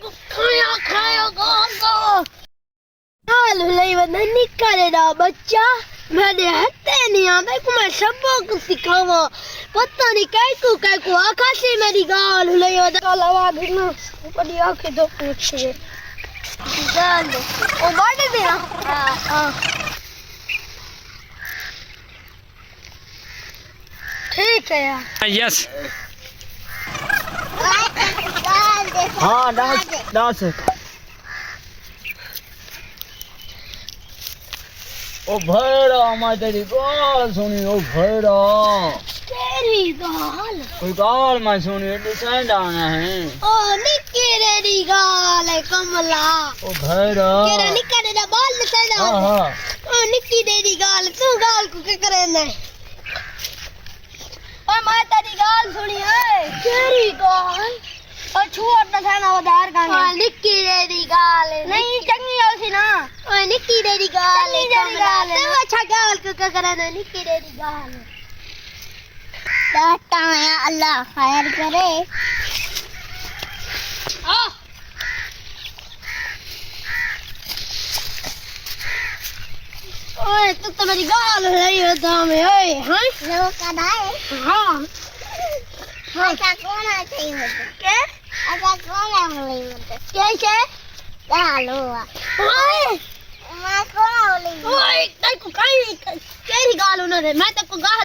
को खाया खाया गागा हाल ले वना निकाले ना बच्चा मैंने हत्ते नहीं आवे को मैं सबक सिखावा पता नहीं काय को आकाशी मेरी गाल ले वना लवा गिरना ऊपर आके दो पूछे गाल ओ बांट दे ना हां ठीक है यार यस हाँ डांस डांस ओ भैरा हमारी तेरी गाल सुनी ओ भैरा तेरी गाल कोई गाल मैं सुनी એટલે સેન્ડ આના है ओ निक्की तेरी गाल है कमला ओ भैरा तेरा निक्का तेरा बाल निकल हाँ हाँ ओ निक्की तेरी गाल तू गाल को क्या करे ने और मैं तेरी गाल सुनी है तेरी गाल और छुआट ना खाना उधार का निक्की तेरी गाल नहीं चंगी होसी ना ओ निक्की तेरी गाल है गाल तू अच्छा गाल को क्या करे ने निक्की तेरी गाल दाता है अल्लाह खैर करे आ ओए तू तो मेरी गाल रही है दामे ओए हां लो कदाए हां हां क्या कौन है चाहिए मुझे के अच्छा कौन है मुझे कैसे गालो ओए मैं कौन बोली ओए तेरे को काई तेरी गाल उन्होंने मैं तेरे को गाल